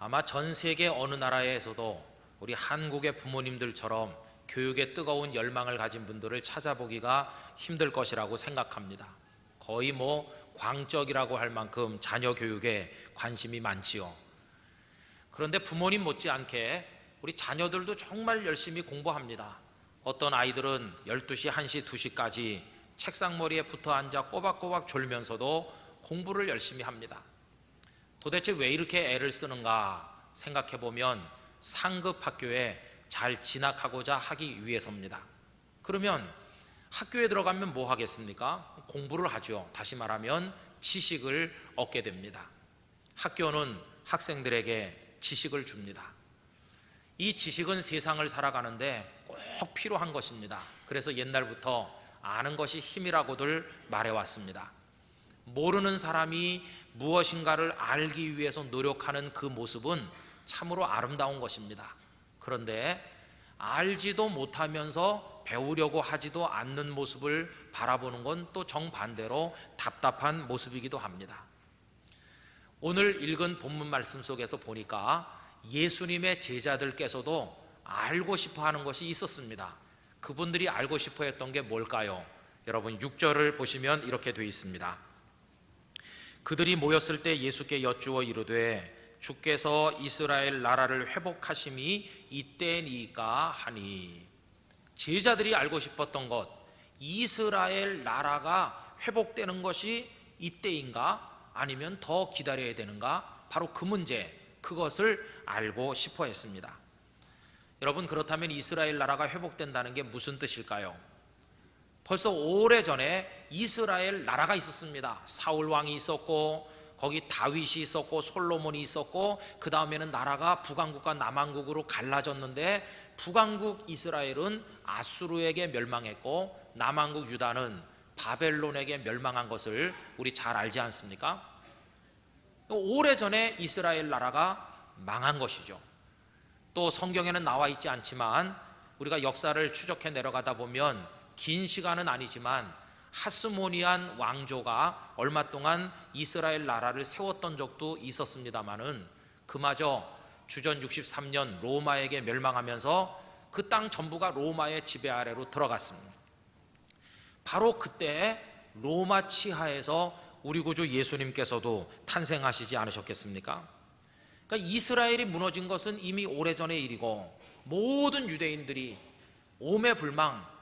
아마 전 세계 어느 나라에서도 우리 한국의 부모님들처럼 교육에 뜨거운 열망을 가진 분들을 찾아보기가 힘들 것이라고 생각합니다. 거의 광적이라고 할 만큼 자녀 교육에 관심이 많지요. 그런데 부모님 못지않게 우리 자녀들도 정말 열심히 공부합니다. 어떤 아이들은 12시, 1시, 2시까지 책상머리에 붙어 앉아 꼬박꼬박 졸면서도 공부를 열심히 합니다. 도대체 왜 이렇게 애를 쓰는가 생각해 보면 상급 학교에 잘 진학하고자 하기 위해서입니다. 그러면 학교에 들어가면 뭐 하겠습니까? 공부를 하죠. 다시 말하면 지식을 얻게 됩니다. 학교는 학생들에게 지식을 줍니다. 이 지식은 세상을 살아가는데 꼭 필요한 것입니다. 그래서 옛날부터 아는 것이 힘이라고들 말해왔습니다. 모르는 사람이 무엇인가를 알기 위해서 노력하는 그 모습은 참으로 아름다운 것입니다. 그런데 알지도 못하면서 배우려고 하지도 않는 모습을 바라보는 건 또 정반대로 답답한 모습이기도 합니다. 오늘 읽은 본문 말씀 속에서 보니까 예수님의 제자들께서도 알고 싶어 하는 것이 있었습니다. 그분들이 알고 싶어 했던 게 뭘까요? 여러분 6절을 보시면 이렇게 되어 있습니다. 그들이 모였을 때 예수께 여쭈어 이르되 주께서 이스라엘 나라를 회복하심이 이때니까 하니. 제자들이 알고 싶었던 것, 이스라엘 나라가 회복되는 것이 이때인가 아니면 더 기다려야 되는가, 바로 그 문제, 그것을 알고 싶어 했습니다. 여러분, 그렇다면 이스라엘 나라가 회복된다는 게 무슨 뜻일까요? 벌써 오래전에 이스라엘 나라가 있었습니다. 사울 왕이 있었고 거기 다윗이 있었고 솔로몬이 있었고 그 다음에는 나라가 북왕국과 남왕국으로 갈라졌는데 북왕국 이스라엘은 아수르에게 멸망했고 남왕국 유다는 바벨론에게 멸망한 것을 우리 잘 알지 않습니까? 오래전에 이스라엘 나라가 망한 것이죠. 또 성경에는 나와 있지 않지만 우리가 역사를 추적해 내려가다 보면 긴 시간은 아니지만 하스모니안 왕조가 얼마 동안 이스라엘 나라를 세웠던 적도 있었습니다마는 그마저 주전 63년 로마에게 멸망하면서 그 땅 전부가 로마의 지배 아래로 들어갔습니다. 바로 그때 로마 치하에서 우리 구주 예수님께서도 탄생하시지 않으셨겠습니까? 그러니까 이스라엘이 무너진 것은 이미 오래전의 일이고 모든 유대인들이 오매불망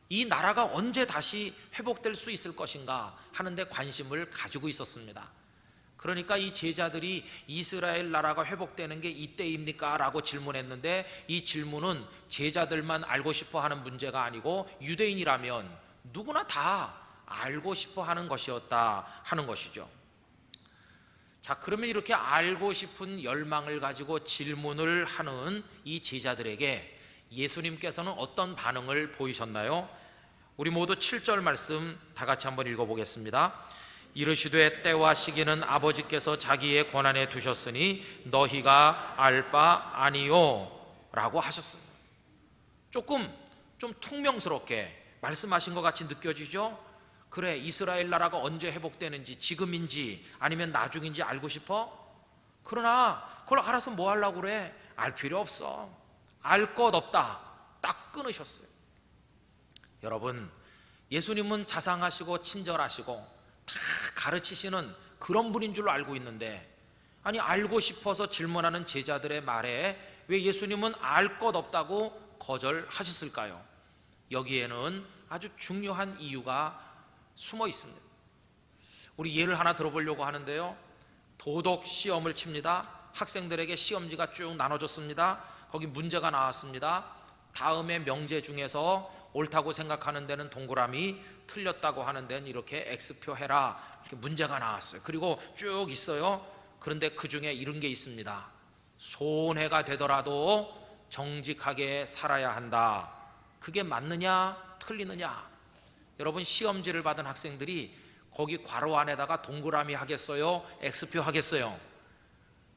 이 나라가 언제 다시 회복될 수 있을 것인가 하는데 관심을 가지고 있었습니다. 그러니까 이 제자들이 이스라엘 나라가 회복되는 게 이때입니까? 라고 질문했는데 이 질문은 제자들만 알고 싶어 하는 문제가 아니고 유대인이라면 누구나 다 알고 싶어 하는 것이었다 하는 것이죠. 자, 그러면 이렇게 알고 싶은 열망을 가지고 질문을 하는 이 제자들에게 예수님께서는 어떤 반응을 보이셨나요? 우리 모두 7절 말씀 다 같이 한번 읽어보겠습니다. 이르시되 때와 시기는 아버지께서 자기의 권한에 두셨으니 너희가 알 바 아니요 라고 하셨습니다. 좀 퉁명스럽게 말씀하신 것 같이 느껴지죠? 그래, 이스라엘 나라가 언제 회복되는지, 지금인지 아니면 나중인지 알고 싶어? 그러나 그걸 알아서 뭐 하려고 그래? 알 필요 없어. 알 것 없다. 딱 끊으셨어요. 여러분, 예수님은 자상하시고 친절하시고 다 가르치시는 그런 분인 줄 알고 있는데, 아니 알고 싶어서 질문하는 제자들의 말에 왜 예수님은 알 것 없다고 거절하셨을까요? 여기에는 아주 중요한 이유가 숨어 있습니다. 우리 예를 하나 들어보려고 하는데요, 도덕 시험을 칩니다. 학생들에게 시험지가 쭉 나눠졌습니다. 거기 문제가 나왔습니다. 다음의 명제 중에서 옳다고 생각하는 데는 동그라미, 틀렸다고 하는 데는 이렇게 X표 해라, 이렇게 문제가 나왔어요. 그리고 쭉 있어요. 그런데 그 중에 이런 게 있습니다. 손해가 되더라도 정직하게 살아야 한다. 그게 맞느냐 틀리느냐? 여러분, 시험지를 받은 학생들이 거기 괄호 안에다가 동그라미 하겠어요? X표 하겠어요?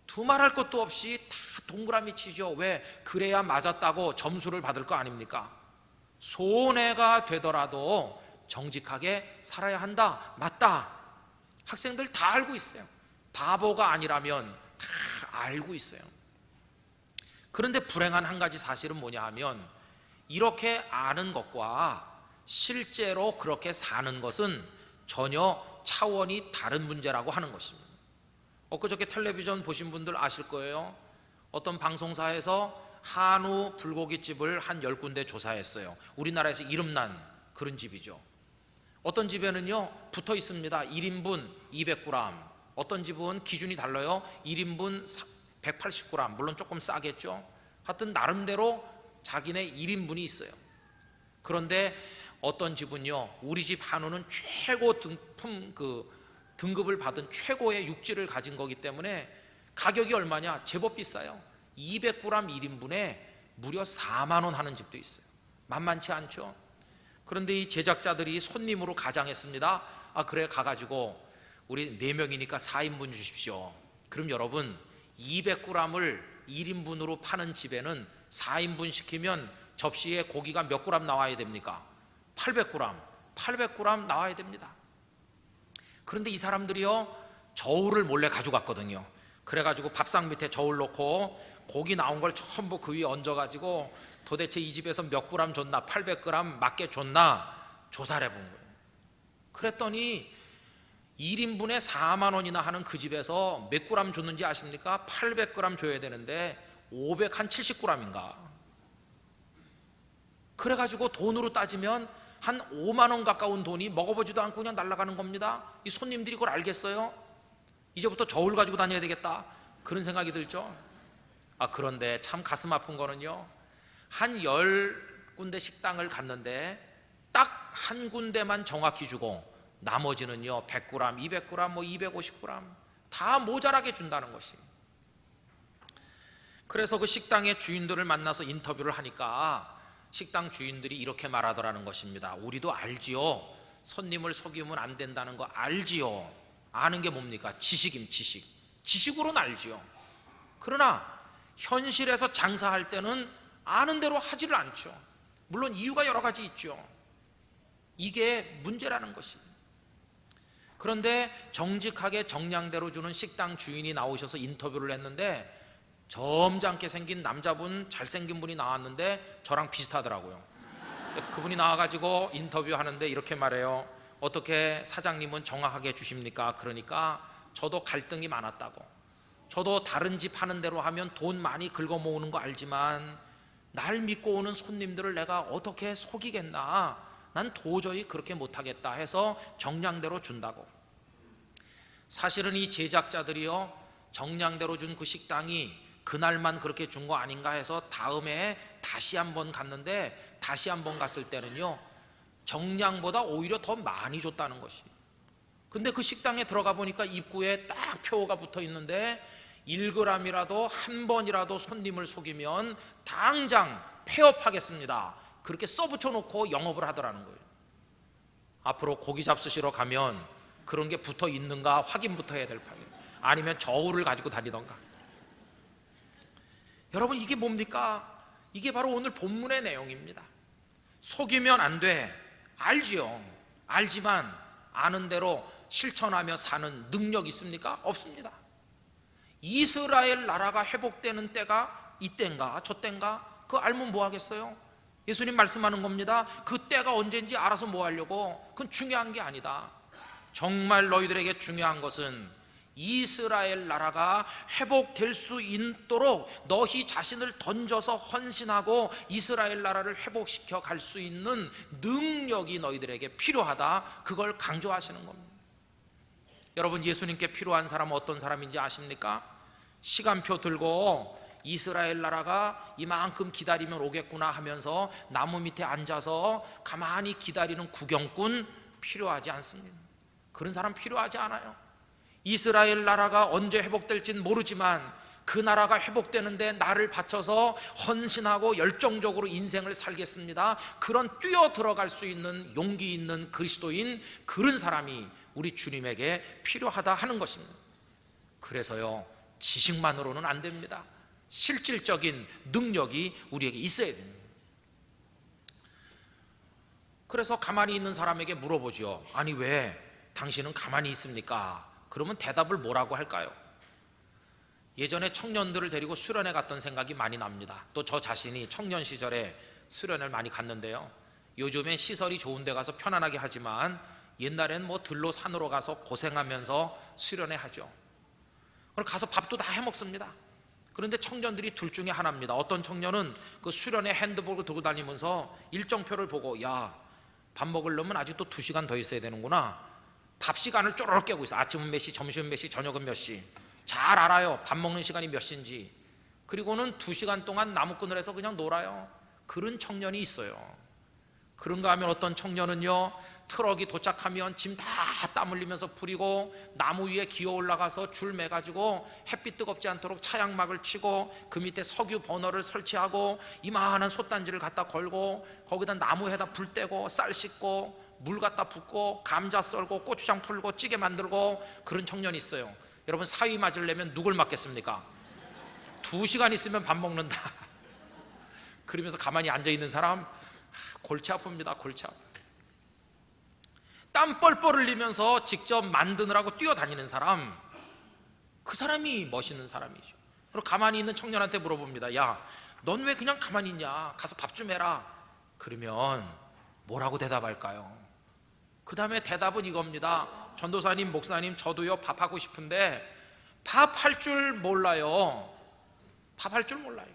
두말할 것도 없이 다 동그라미 치죠. 왜? 그래야 맞았다고 점수를 받을 거 아닙니까? 손해가 되더라도 정직하게 살아야 한다. 맞다. 학생들 다 알고 있어요. 바보가 아니라면 다 알고 있어요. 그런데 불행한 한 가지 사실은 뭐냐 하면, 이렇게 아는 것과 실제로 그렇게 사는 것은 전혀 차원이 다른 문제라고 하는 것입니다. 엊그저께 텔레비전 보신 분들 아실 거예요. 어떤 방송사에서 한우 불고기집을 한 10군데 조사했어요. 우리나라에서 이름난 그런 집이죠. 어떤 집에는요 붙어 있습니다. 1인분 200g, 어떤 집은 기준이 달라요. 1인분 180g, 물론 조금 싸겠죠. 하여튼 나름대로 자기네 1인분이 있어요. 그런데 어떤 집은요, 우리 집 한우는 최고 등급을 받은 최고의 육질을 가진 거기 때문에 가격이 얼마냐? 제법 비싸요. 200g 1인분에 무려 4만 원 하는 집도 있어요. 만만치 않죠. 그런데 이 제작자들이 손님으로 가장했습니다. 그래, 가가지고 우리 4명이니까 4인분 주십시오. 그럼 여러분, 200g을 1인분으로 파는 집에는 4인분 시키면 접시에 고기가 몇 그램 나와야 됩니까? 800g 나와야 됩니다. 그런데 이 사람들이요, 저울을 몰래 가져갔거든요. 그래가지고 밥상 밑에 저울 놓고 고기 나온 걸 전부 그 위에 얹어가지고 도대체 이 집에서 몇 그램 줬나, 800g 맞게 줬나 조사를 해본 거예요. 그랬더니 1인분에 4만 원이나 하는 그 집에서 몇 그램 줬는지 아십니까? 800g 줘야 되는데 570g인가. 그래가지고 돈으로 따지면 한 5만 원 가까운 돈이 먹어보지도 않고 그냥 날아가는 겁니다. 이 손님들이 그걸 알겠어요? 이제부터 저울 가지고 다녀야 되겠다, 그런 생각이 들죠. 그런데 참 가슴 아픈 거는요, 한 10군데 식당을 갔는데 딱 한 군데만 정확히 주고 나머지는요 100g, 200g, 250g 다 모자라게 준다는 것이. 그래서 그 식당의 주인들을 만나서 인터뷰를 하니까 식당 주인들이 이렇게 말하더라는 것입니다. 우리도 알지요, 손님을 속이면 안 된다는 거 알지요. 아는 게 뭡니까? 지식으로는 알지요. 그러나 현실에서 장사할 때는 아는 대로 하지를 않죠. 물론 이유가 여러 가지 있죠. 이게 문제라는 것입니다. 그런데 정직하게 정량대로 주는 식당 주인이 나오셔서 인터뷰를 했는데, 점잖게 생긴 남자분, 잘생긴 분이 나왔는데 저랑 비슷하더라고요. 그분이 나와가지고 인터뷰하는데 이렇게 말해요. 어떻게 사장님은 정확하게 주십니까? 그러니까 저도 갈등이 많았다고. 저도 다른 집 하는 대로 하면 돈 많이 긁어 모으는 거 알지만 날 믿고 오는 손님들을 내가 어떻게 속이겠나, 난 도저히 그렇게 못하겠다 해서 정량대로 준다고. 사실은 이 제작자들이요, 정량대로 준 그 식당이 그날만 그렇게 준 거 아닌가 해서 다음에 다시 한번 갔는데, 다시 한번 갔을 때는요 정량보다 오히려 더 많이 줬다는 것이. 근데 그 식당에 들어가 보니까 입구에 딱 표가 붙어 있는데 1g이라도 한 번이라도 손님을 속이면 당장 폐업하겠습니다, 그렇게 써붙여 놓고 영업을 하더라는 거예요. 앞으로 고기 잡수시러 가면 그런 게 붙어 있는가 확인부터 해야 될 판이에요. 아니면 저울을 가지고 다니던가. 여러분, 이게 뭡니까? 이게 바로 오늘 본문의 내용입니다. 속이면 안 돼, 알지요. 알지만 아는 대로 실천하며 사는 능력 있습니까? 없습니다. 이스라엘 나라가 회복되는 때가 이때인가 저때인가, 그거 알면 뭐 하겠어요? 예수님 말씀하는 겁니다. 그 때가 언제인지 알아서 뭐 하려고? 그건 중요한 게 아니다. 정말 너희들에게 중요한 것은 이스라엘 나라가 회복될 수 있도록 너희 자신을 던져서 헌신하고 이스라엘 나라를 회복시켜 갈 수 있는 능력이 너희들에게 필요하다, 그걸 강조하시는 겁니다. 여러분, 예수님께 필요한 사람은 어떤 사람인지 아십니까? 시간표 들고 이스라엘 나라가 이만큼 기다리면 오겠구나 하면서 나무 밑에 앉아서 가만히 기다리는 구경꾼 필요하지 않습니다. 그런 사람 필요하지 않아요. 이스라엘 나라가 언제 회복될지는 모르지만 그 나라가 회복되는데 나를 바쳐서 헌신하고 열정적으로 인생을 살겠습니다, 그런 뛰어 들어갈 수 있는 용기 있는 그리스도인, 그런 사람이 우리 주님에게 필요하다 하는 것입니다. 그래서요, 지식만으로는 안 됩니다. 실질적인 능력이 우리에게 있어야 됩니다. 그래서 가만히 있는 사람에게 물어보죠. 아니, 왜 당신은 가만히 있습니까? 그러면 대답을 뭐라고 할까요? 예전에 청년들을 데리고 수련회 갔던 생각이 많이 납니다. 또 저 자신이 청년 시절에 수련회를 많이 갔는데요, 요즘엔 시설이 좋은 데 가서 편안하게 하지만 옛날엔 뭐 들로 산으로 가서 고생하면서 수련회 하죠. 그럼 가서 밥도 다 해먹습니다. 그런데 청년들이 둘 중에 하나입니다. 어떤 청년은 그 수련회 핸드복을 들고 다니면서 일정표를 보고, 야, 밥 먹으려면 아직도 2시간 더 있어야 되는구나. 밥 시간을 쪼르륵 깨고 있어. 아침은 몇 시, 점심은 몇 시, 저녁은 몇 시. 잘 알아요. 밥 먹는 시간이 몇 시인지. 그리고는 2시간 동안 나무꾼을해서 그냥 놀아요. 그런 청년이 있어요. 그런가 하면 어떤 청년은요, 트럭이 도착하면 짐 다 땀 흘리면서 뿌리고 나무 위에 기어 올라가서 줄 매가지고 햇빛 뜨겁지 않도록 차양막을 치고 그 밑에 석유 버너를 설치하고 이만한 솥단지를 갖다 걸고 거기다 나무에다 불 떼고 쌀 씻고 물 갖다 붓고 감자 썰고 고추장 풀고 찌개 만들고, 그런 청년이 있어요. 여러분, 사위 맞으려면 누굴 맞겠습니까? 2시간 있으면 밥 먹는다. 그러면서 가만히 앉아있는 사람, 골치 아픕니다. 골치 아파. 땀 뻘뻘 흘리면서 직접 만드느라고 뛰어다니는 사람, 그 사람이 멋있는 사람이죠. 그리고 가만히 있는 청년한테 물어봅니다. 야, 넌 왜 그냥 가만히 있냐? 가서 밥 좀 해라. 그러면 뭐라고 대답할까요? 그 다음에 대답은 이겁니다. 전도사님, 목사님, 저도요 밥하고 싶은데 밥 할 줄 몰라요. 밥 할 줄 몰라요.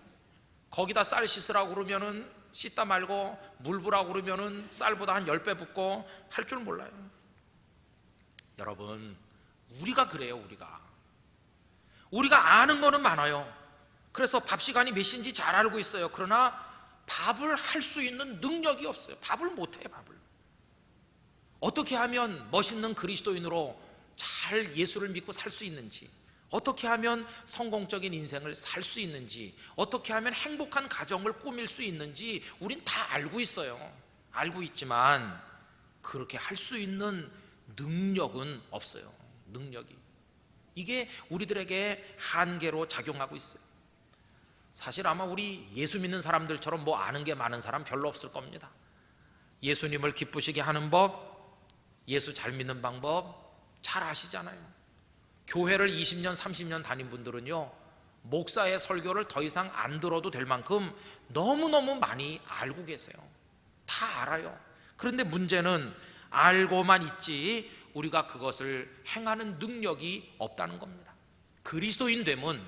거기다 쌀 씻으라고 그러면은 씻다 말고 물 부라고 그러면은 쌀보다 한 10배 붓고 할 줄 몰라요. 여러분, 우리가 그래요. 우리가 아는 거는 많아요. 그래서 밥 시간이 몇 시인지 잘 알고 있어요. 그러나 밥을 할 수 있는 능력이 없어요. 밥을 못해요. 밥을 어떻게 하면 멋있는 그리스도인으로 잘 예수를 믿고 살 수 있는지, 어떻게 하면 성공적인 인생을 살 수 있는지, 어떻게 하면 행복한 가정을 꾸밀 수 있는지 우린 다 알고 있어요. 알고 있지만 그렇게 할 수 있는 능력은 없어요. 능력이, 이게 우리들에게 한계로 작용하고 있어요. 사실 아마 우리 예수 믿는 사람들처럼 뭐 아는 게 많은 사람 별로 없을 겁니다. 예수님을 기쁘시게 하는 법, 예수 잘 믿는 방법 잘 아시잖아요. 교회를 20년 30년 다닌 분들은요, 목사의 설교를 더 이상 안 들어도 될 만큼 너무너무 많이 알고 계세요. 다 알아요. 그런데 문제는 알고만 있지 우리가 그것을 행하는 능력이 없다는 겁니다. 그리스도인 됨은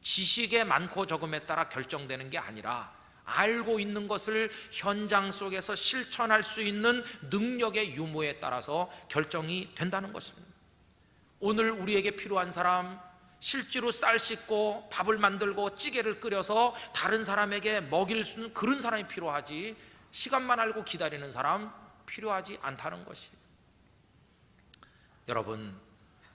지식의 많고 적음에 따라 결정되는 게 아니라 알고 있는 것을 현장 속에서 실천할 수 있는 능력의 유무에 따라서 결정이 된다는 것입니다. 오늘 우리에게 필요한 사람, 실제로 쌀 씻고 밥을 만들고 찌개를 끓여서 다른 사람에게 먹일 수 있는 그런 사람이 필요하지, 시간만 알고 기다리는 사람 필요하지 않다는 것이. 여러분,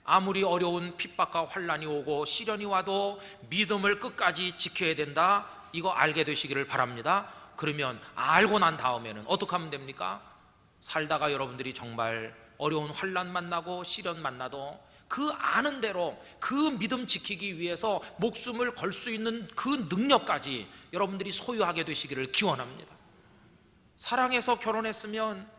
아무리 어려운 핍박과 환난이 오고 시련이 와도 믿음을 끝까지 지켜야 된다, 이거 알게 되시기를 바랍니다. 그러면 알고 난 다음에는 어떻게 하면 됩니까? 살다가 여러분들이 정말 어려운 환난 만나고 시련 만나도 그 아는 대로 그 믿음 지키기 위해서 목숨을 걸 수 있는 그 능력까지 여러분들이 소유하게 되시기를 기원합니다. 사랑해서 결혼했으면,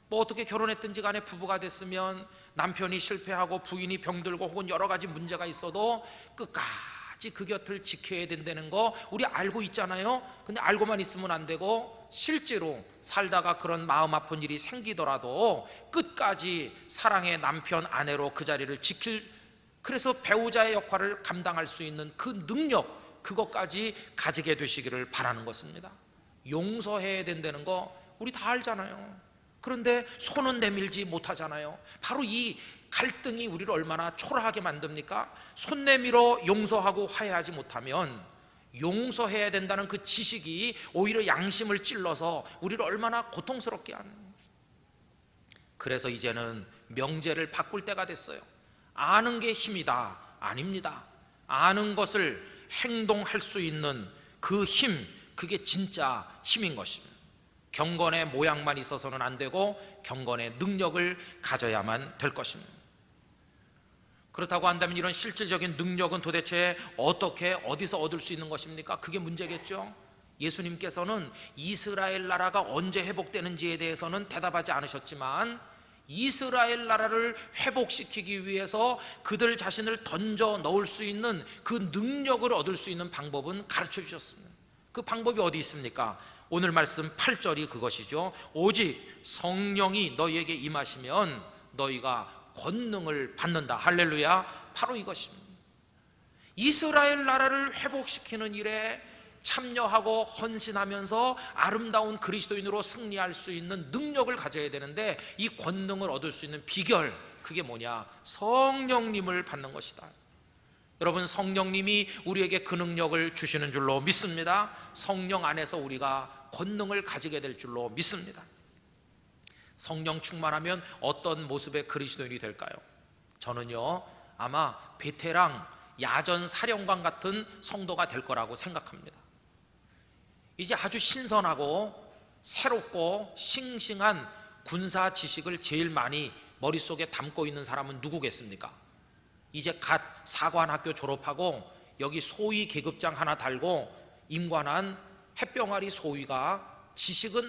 뭐 어떻게 결혼했든지 간에 부부가 됐으면 남편이 실패하고 부인이 병들고 혹은 여러 가지 문제가 있어도 끝까지 그 곁을 지켜야 된다는 거 우리 알고 있잖아요. 근데 알고만 있으면 안 되고 실제로 살다가 그런 마음 아픈 일이 생기더라도 끝까지 사랑의 남편, 아내로 그 자리를 지킬, 그래서 배우자의 역할을 감당할 수 있는 그 능력, 그것까지 가지게 되시기를 바라는 것입니다. 용서해야 된다는 거 우리 다 알잖아요. 그런데 손은 내밀지 못하잖아요. 바로 이 갈등이 우리를 얼마나 초라하게 만듭니까? 손 내밀어 용서하고 화해하지 못하면 용서해야 된다는 그 지식이 오히려 양심을 찔러서 우리를 얼마나 고통스럽게 하는. 그래서 이제는 명제를 바꿀 때가 됐어요. 아는 게 힘이다. 아닙니다. 아는 것을 행동할 수 있는 그 힘, 그게 진짜 힘인 것입니다. 경건의 모양만 있어서는 안 되고 경건의 능력을 가져야만 될 것입니다. 그렇다고 한다면 이런 실질적인 능력은 도대체 어떻게, 어디서 얻을 수 있는 것입니까? 그게 문제겠죠. 예수님께서는 이스라엘 나라가 언제 회복되는지에 대해서는 대답하지 않으셨지만 이스라엘 나라를 회복시키기 위해서 그들 자신을 던져 넣을 수 있는 그 능력을 얻을 수 있는 방법은 가르쳐 주셨습니다. 그 방법이 어디 있습니까? 오늘 말씀 8절이 그것이죠. 오직 성령이 너희에게 임하시면 너희가 권능을 받는다. 할렐루야. 바로 이것입니다. 이스라엘 나라를 회복시키는 일에 참여하고 헌신하면서 아름다운 그리스도인으로 승리할 수 있는 능력을 가져야 되는데, 이 권능을 얻을 수 있는 비결, 그게 뭐냐? 성령님을 받는 것이다. 여러분, 성령님이 우리에게 그 능력을 주시는 줄로 믿습니다. 성령 안에서 우리가 권능을 가지게 될 줄로 믿습니다. 성령 충만하면 어떤 모습의 그리스도인이 될까요? 저는요, 아마 베테랑 야전 사령관 같은 성도가 될 거라고 생각합니다. 이제 아주 신선하고 새롭고 싱싱한 군사 지식을 제일 많이 머릿속에 담고 있는 사람은 누구겠습니까? 이제 갓 사관학교 졸업하고 여기 소위 계급장 하나 달고 임관한 햇병아리 소위가 지식은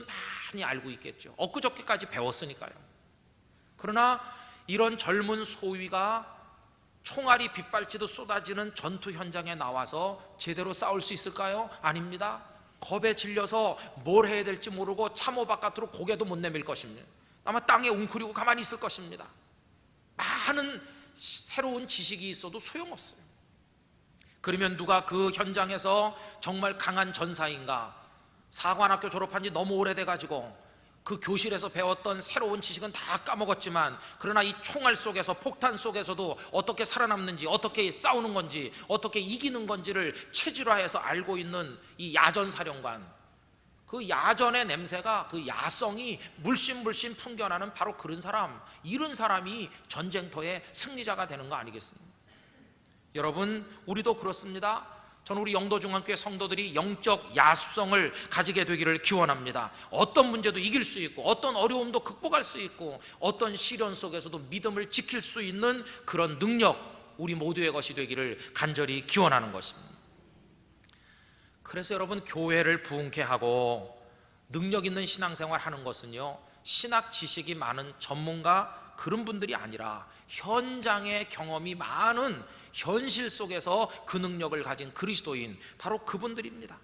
많이 알고 있겠죠. 엊그저께까지 배웠으니까요. 그러나 이런 젊은 소위가 총알이 빗발치듯 쏟아지는 전투 현장에 나와서 제대로 싸울 수 있을까요? 아닙니다. 겁에 질려서 뭘 해야 될지 모르고 참호 바깥으로 고개도 못 내밀 것입니다. 아마 땅에 웅크리고 가만히 있을 것입니다. 많은 새로운 지식이 있어도 소용없어요. 그러면 누가 그 현장에서 정말 강한 전사인가? 사관학교 졸업한 지 너무 오래돼가지고 그 교실에서 배웠던 새로운 지식은 다 까먹었지만, 그러나 이 총알 속에서, 폭탄 속에서도 어떻게 살아남는지, 어떻게 싸우는 건지, 어떻게 이기는 건지를 체질화해서 알고 있는 이 야전사령관, 그 야전의 냄새가, 그 야성이 물씬 풍겨나는 바로 그런 사람, 이런 사람이 전쟁터의 승리자가 되는 거 아니겠습니까? 여러분, 우리도 그렇습니다. 저는 우리 영도중앙교회 성도들이 영적 야수성을 가지게 되기를 기원합니다. 어떤 문제도 이길 수 있고, 어떤 어려움도 극복할 수 있고, 어떤 시련 속에서도 믿음을 지킬 수 있는 그런 능력, 우리 모두의 것이 되기를 간절히 기원하는 것입니다. 그래서 여러분, 교회를 부흥케 하고 능력 있는 신앙생활 하는 것은요, 신학 지식이 많은 전문가 그런 분들이 아니라 현장의 경험이 많은 현실 속에서 그 능력을 가진 그리스도인, 바로 그분들입니다.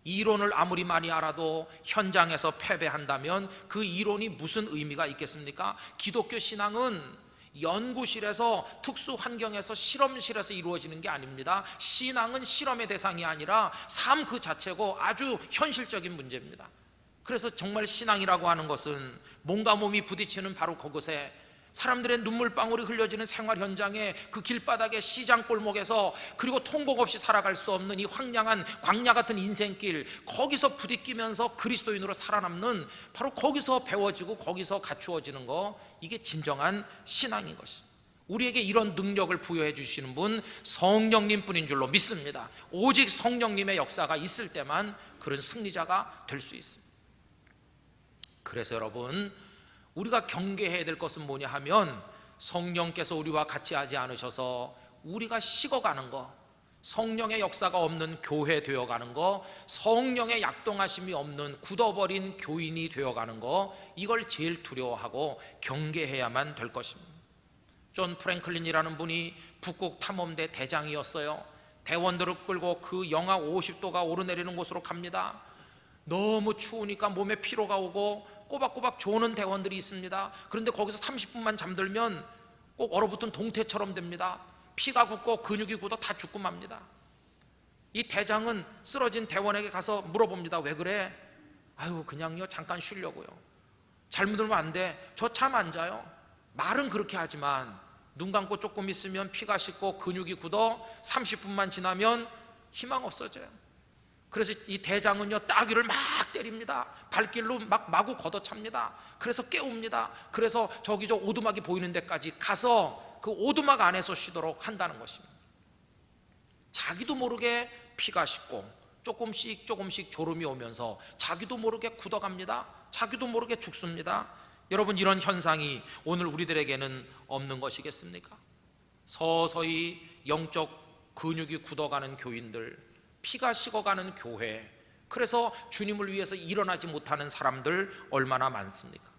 이론을 아무리 많이 알아도 현장에서 패배한다면 그 이론이 무슨 의미가 있겠습니까? 기독교 신앙은 연구실에서, 특수 환경에서, 실험실에서 이루어지는 게 아닙니다. 신앙은 실험의 대상이 아니라 삶 그 자체고 아주 현실적인 문제입니다. 그래서 정말 신앙이라고 하는 것은 몸과 몸이 부딪히는 바로 그곳에, 사람들의 눈물방울이 흘려지는 생활 현장에, 그 길바닥에, 시장 골목에서, 그리고 통곡 없이 살아갈 수 없는 이 황량한 광야 같은 인생길, 거기서 부딪히면서 그리스도인으로 살아남는, 바로 거기서 배워지고 거기서 갖추어지는 거, 이게 진정한 신앙인 것입니다. 우리에게 이런 능력을 부여해 주시는 분 성령님 뿐인 줄로 믿습니다. 오직 성령님의 역사가 있을 때만 그런 승리자가 될 수 있습니다. 그래서 여러분, 우리가 경계해야 될 것은 뭐냐 하면, 성령께서 우리와 같이 하지 않으셔서 우리가 식어가는 거, 성령의 역사가 없는 교회 되어가는 거, 성령의 약동하심이 없는 굳어버린 교인이 되어가는 거, 이걸 제일 두려워하고 경계해야만 될 것입니다. 존 프랭클린이라는 분이 북극 탐험대 대장이었어요. 대원들을 끌고 그 영하 50도가 오르내리는 곳으로 갑니다. 너무 추우니까 몸에 피로가 오고 꼬박꼬박 조는 대원들이 있습니다. 그런데 거기서 30분만 잠들면 꼭 얼어붙은 동태처럼 됩니다. 피가 굳고 근육이 굳어 다 죽고 맙니다. 이 대장은 쓰러진 대원에게 가서 물어봅니다. 왜 그래? 아유, 그냥요, 잠깐 쉬려고요. 잘못 들면 안 돼. 저 잠 안 자요. 말은 그렇게 하지만 눈 감고 조금 있으면 피가 식고 근육이 굳어 30분만 지나면 희망 없어져요. 그래서 이 대장은요, 따귀를 막 때립니다. 발길로 막 마구 걷어찹니다. 그래서 깨웁니다. 그래서 저기 저 오두막이 보이는 데까지 가서 그 오두막 안에서 쉬도록 한다는 것입니다. 자기도 모르게 피가 식고 조금씩 졸음이 오면서 자기도 모르게 굳어갑니다. 자기도 모르게 죽습니다. 여러분, 이런 현상이 오늘 우리들에게는 없는 것이겠습니까? 서서히 영적 근육이 굳어가는 교인들, 피가 식어가는 교회, 그래서 주님을 위해서 일어나지 못하는 사람들 얼마나 많습니까?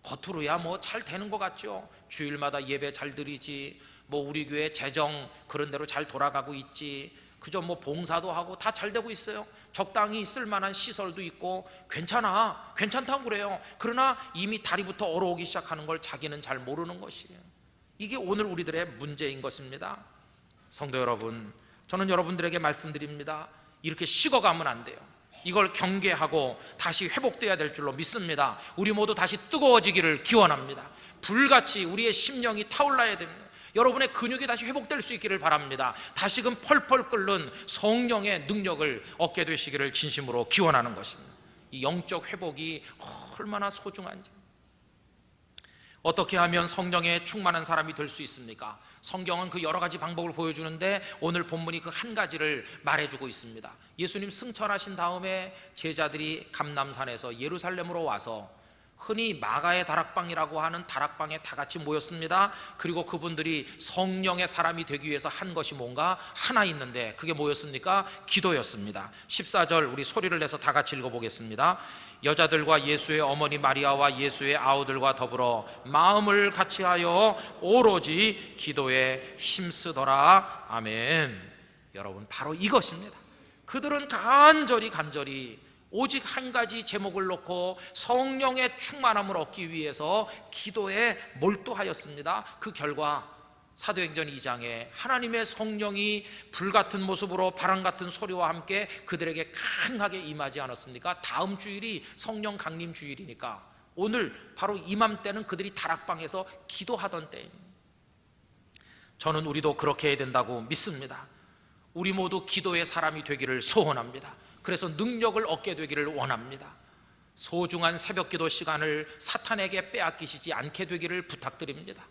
겉으로야 뭐 잘 되는 것 같죠. 주일마다 예배 잘 드리지, 뭐 우리 교회 재정 그런 대로 잘 돌아가고 있지, 그저 뭐 봉사도 하고 다 잘 되고 있어요. 적당히 쓸만한 시설도 있고 괜찮다고 그래요. 그러나 이미 다리부터 얼어오기 시작하는 걸 자기는 잘 모르는 것이에요. 이게 오늘 우리들의 문제인 것입니다. 성도 여러분, 저는 여러분들에게 말씀드립니다. 이렇게 식어가면 안 돼요. 이걸 경계하고 다시 회복돼야 될 줄로 믿습니다. 우리 모두 다시 뜨거워지기를 기원합니다. 불같이 우리의 심령이 타올라야 됩니다. 여러분의 근육이 다시 회복될 수 있기를 바랍니다. 다시금 펄펄 끓는 성령의 능력을 얻게 되시기를 진심으로 기원하는 것입니다. 이 영적 회복이 얼마나 소중한지. 어떻게 하면 성령에 충만한 사람이 될 수 있습니까? 성경은 그 여러 가지 방법을 보여주는데 오늘 본문이 그 한 가지를 말해주고 있습니다. 예수님 승천하신 다음에 제자들이 감람산에서 예루살렘으로 와서 흔히 마가의 다락방이라고 하는 다락방에 다 같이 모였습니다. 그리고 그분들이 성령의 사람이 되기 위해서 한 것이 뭔가 하나 있는데 그게 뭐였습니까? 기도였습니다. 14절 우리 소리를 내서 다 같이 읽어보겠습니다. 여자들과 예수의 어머니 마리아와 예수의 아우들과 더불어 마음을 같이하여 오로지 기도에 힘쓰더라. 아멘. 여러분, 바로 이것입니다. 그들은 간절히 오직 한 가지 제목을 놓고 성령의 충만함을 얻기 위해서 기도에 몰두하였습니다. 그 결과 사도행전 2장에 하나님의 성령이 불같은 모습으로 바람같은 소리와 함께 그들에게 강하게 임하지 않았습니까? 다음 주일이 성령 강림 주일이니까 오늘 바로 이맘때는 그들이 다락방에서 기도하던 때입니다. 저는 우리도 그렇게 해야 된다고 믿습니다. 우리 모두 기도의 사람이 되기를 소원합니다. 그래서 능력을 얻게 되기를 원합니다. 소중한 새벽기도 시간을 사탄에게 빼앗기시지 않게 되기를 부탁드립니다.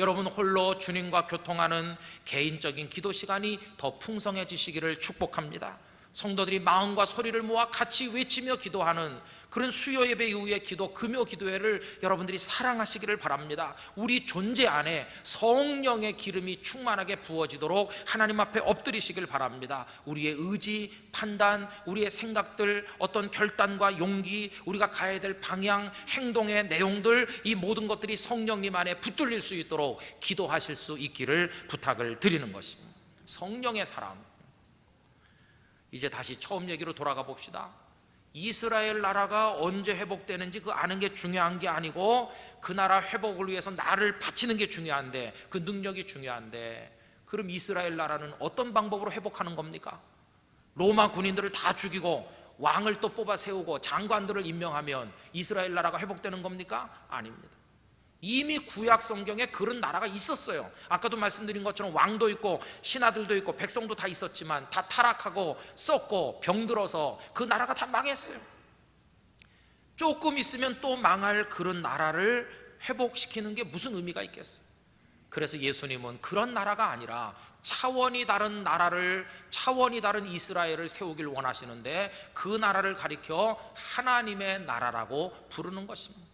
여러분 홀로 주님과 교통하는 개인적인 기도 시간이 더 풍성해지시기를 축복합니다. 성도들이 마음과 소리를 모아 같이 외치며 기도하는 그런 수요 예배 이후의 기도, 금요 기도회를 여러분들이 사랑하시기를 바랍니다. 우리 존재 안에 성령의 기름이 충만하게 부어지도록 하나님 앞에 엎드리시길 바랍니다. 우리의 의지, 판단, 우리의 생각들, 어떤 결단과 용기, 우리가 가야 될 방향, 행동의 내용들, 이 모든 것들이 성령님 안에 붙들릴 수 있도록 기도하실 수 있기를 부탁을 드리는 것입니다. 성령의 사람. 이제 다시 처음 얘기로 돌아가 봅시다. 이스라엘 나라가 언제 회복되는지 그 아는 게 중요한 게 아니고 그 나라 회복을 위해서 나를 바치는 게 중요한데, 그 능력이 중요한데, 그럼 이스라엘 나라는 어떤 방법으로 회복하는 겁니까? 로마 군인들을 다 죽이고 왕을 또 뽑아 세우고 장관들을 임명하면 이스라엘 나라가 회복되는 겁니까? 아닙니다. 이미 구약 성경에 그런 나라가 있었어요. 아까도 말씀드린 것처럼 왕도 있고 신하들도 있고 백성도 다 있었지만 다 타락하고 썩고 병들어서 그 나라가 다 망했어요. 조금 있으면 또 망할 그런 나라를 회복시키는 게 무슨 의미가 있겠어요? 그래서 예수님은 그런 나라가 아니라 차원이 다른 나라를, 차원이 다른 이스라엘을 세우길 원하시는데 그 나라를 가리켜 하나님의 나라라고 부르는 것입니다.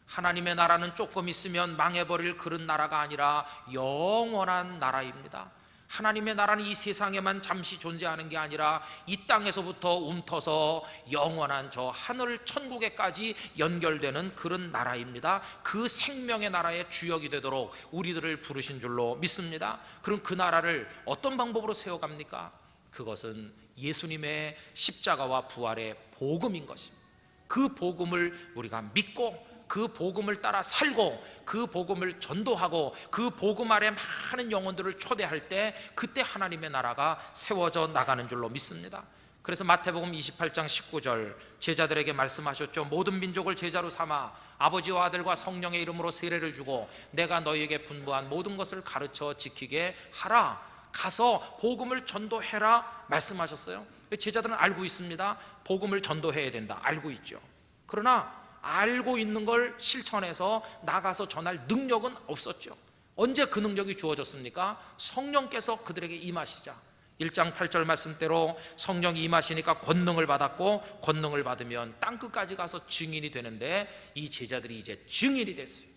하나님의 나라는 조금 있으면 망해버릴 그런 나라가 아니라 영원한 나라입니다. 하나님의 나라는 이 세상에만 잠시 존재하는 게 아니라 이 땅에서부터 움터서 영원한 저 하늘 천국에까지 연결되는 그런 나라입니다. 그 생명의 나라의 주역이 되도록 우리들을 부르신 줄로 믿습니다. 그럼 그 나라를 어떤 방법으로 세워갑니까? 그것은 예수님의 십자가와 부활의 복음인 것입니다. 그 복음을 우리가 믿고 그 복음을 따라 살고 그 복음을 전도하고 그 복음 아래 많은 영혼들을 초대할 때 그때 하나님의 나라가 세워져 나가는 줄로 믿습니다. 그래서 마태복음 28장 19절 제자들에게 말씀하셨죠. 모든 민족을 제자로 삼아 아버지와 아들과 성령의 이름으로 세례를 주고 내가 너희에게 분부한 모든 것을 가르쳐 지키게 하라. 가서 복음을 전도해라 말씀하셨어요. 제자들은 알고 있습니다. 복음을 전도해야 된다, 알고 있죠. 그러나 알고 있는 걸 실천해서 나가서 전할 능력은 없었죠. 언제 그 능력이 주어졌습니까? 성령께서 그들에게 임하시자 1장 8절 말씀대로 성령이 임하시니까 권능을 받았고, 권능을 받으면 땅끝까지 가서 증인이 되는데 이 제자들이 이제 증인이 됐어요.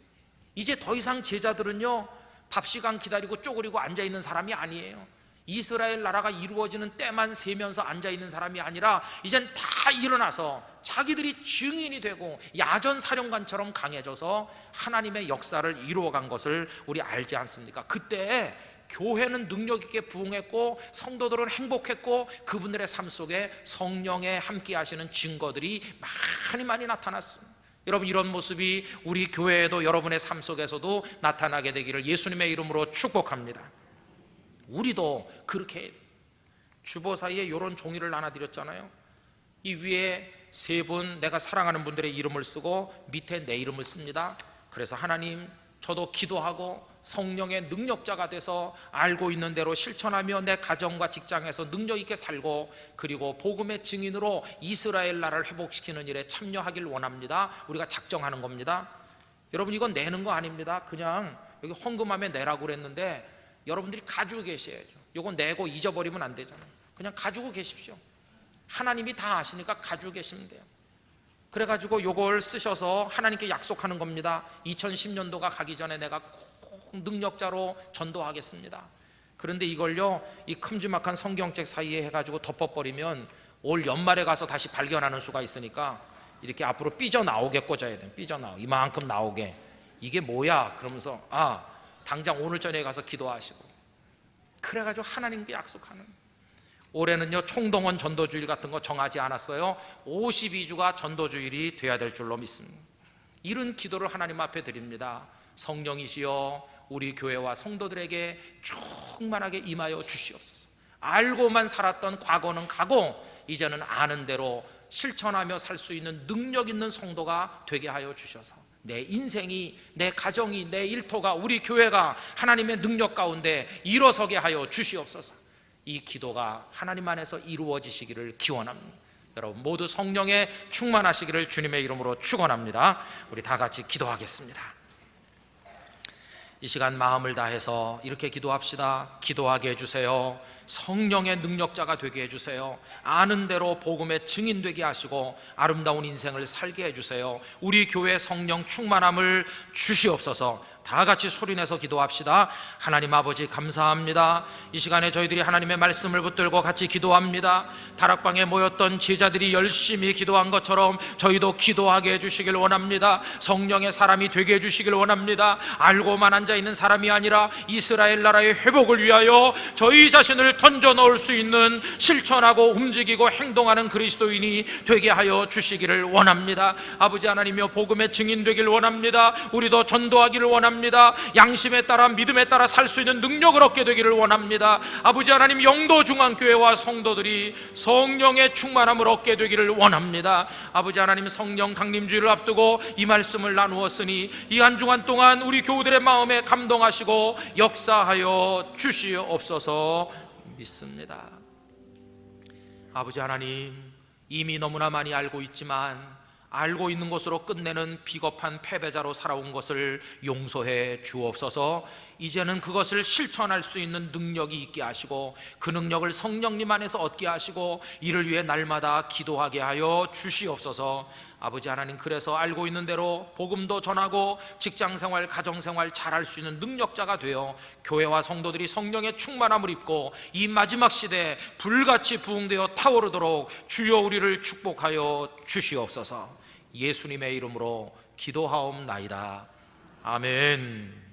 이제 더 이상 제자들은요 밥 시간 기다리고 쪼그리고 앉아있는 사람이 아니에요. 이스라엘 나라가 이루어지는 때만 세면서 앉아있는 사람이 아니라 이젠 다 일어나서 자기들이 증인이 되고 야전사령관처럼 강해져서 하나님의 역사를 이루어간 것을 우리 알지 않습니까? 그때 교회는 능력 있게 부흥했고 성도들은 행복했고 그분들의 삶 속에 성령의 함께 하시는 증거들이 많이 나타났습니다. 여러분, 이런 모습이 우리 교회에도 여러분의 삶 속에서도 나타나게 되기를 예수님의 이름으로 축복합니다. 우리도 그렇게 해야 돼요. 주보 사이에 이런 종이를 나눠드렸잖아요. 이 위에 세 분, 내가 사랑하는 분들의 이름을 쓰고 밑에 내 이름을 씁니다. 그래서 하나님, 저도 기도하고 성령의 능력자가 돼서 알고 있는 대로 실천하며 내 가정과 직장에서 능력 있게 살고, 그리고 복음의 증인으로 이스라엘 나라를 회복시키는 일에 참여하길 원합니다. 우리가 작정하는 겁니다. 여러분, 이건 내는 거 아닙니다. 그냥 여기 헌금함에 내라고 그랬는데 여러분들이 가지고 계셔야죠. 이거 내고 잊어버리면 안 되잖아요. 그냥 가지고 계십시오. 하나님이 다 아시니까 가지고 계시면 돼요. 그래가지고 요걸 쓰셔서 하나님께 약속하는 겁니다. 2010년도가 가기 전에 내가 꼭 능력자로 전도하겠습니다. 그런데 이걸요, 이 큼지막한 성경책 사이에 해가지고 덮어버리면 올 연말에 가서 다시 발견하는 수가 있으니까 이렇게 앞으로 삐져나오게 꽂아야 돼요. 삐져나오게, 이만큼 나오게. 이게 뭐야? 그러면서 당장 오늘 저녁에 가서 기도하시고, 그래가지고 하나님께 약속하는. 올해는요, 총동원 전도주일 같은 거 정하지 않았어요. 52주가 전도주일이 돼야 될 줄로 믿습니다. 이런 기도를 하나님 앞에 드립니다. 성령이시여, 우리 교회와 성도들에게 충만하게 임하여 주시옵소서. 알고만 살았던 과거는 가고 이제는 아는 대로 실천하며 살 수 있는 능력 있는 성도가 되게 하여 주셔서 내 인생이, 내 가정이, 내 일터가, 우리 교회가 하나님의 능력 가운데 일어서게 하여 주시옵소서. 이 기도가 하나님 안에서 이루어지시기를 기원합니다. 여러분 모두 성령에 충만하시기를 주님의 이름으로 축원합니다. 우리 다 같이 기도하겠습니다. 이 시간 마음을 다해서 이렇게 기도합시다. 기도하게 해주세요. 성령의 능력자가 되게 해주세요. 아는 대로 복음의 증인 되게 하시고 아름다운 인생을 살게 해주세요. 우리 교회 성령 충만함을 주시옵소서. 다 같이 소리내서 기도합시다. 하나님 아버지 감사합니다. 이 시간에 저희들이 하나님의 말씀을 붙들고 같이 기도합니다. 다락방에 모였던 제자들이 열심히 기도한 것처럼 저희도 기도하게 해주시길 원합니다. 성령의 사람이 되게 해주시길 원합니다. 알고만 앉아있는 사람이 아니라 이스라엘 나라의 회복을 위하여 저희 자신을 던져 넣을 수 있는 실천하고 움직이고 행동하는 그리스도인이 되게 하여 주시기를 원합니다. 아버지 하나님이여, 복음의 증인 되길 원합니다. 우리도 전도하기를 원합니다. 양심에 따라 믿음에 따라 살 수 있는 능력을 얻게 되기를 원합니다. 아버지 하나님, 영도중앙교회와 성도들이 성령의 충만함을 얻게 되기를 원합니다. 아버지 하나님, 성령 강림주의를 앞두고 이 말씀을 나누었으니 이 한 주간 동안 우리 교우들의 마음에 감동하시고 역사하여 주시옵소서 믿습니다. 아버지 하나님, 이미 너무나 많이 알고 있지만 알고 있는 것으로 끝내는 비겁한 패배자로 살아온 것을 용서해 주옵소서. 이제는 그것을 실천할 수 있는 능력이 있게 하시고 그 능력을 성령님 안에서 얻게 하시고 이를 위해 날마다 기도하게 하여 주시옵소서. 아버지 하나님, 그래서 알고 있는 대로 복음도 전하고 직장생활, 가정생활 잘할 수 있는 능력자가 되어 교회와 성도들이 성령의 충만함을 입고 이 마지막 시대에 불같이 부흥되어 타오르도록 주여 우리를 축복하여 주시옵소서. 예수님의 이름으로 기도하옵나이다. 아멘.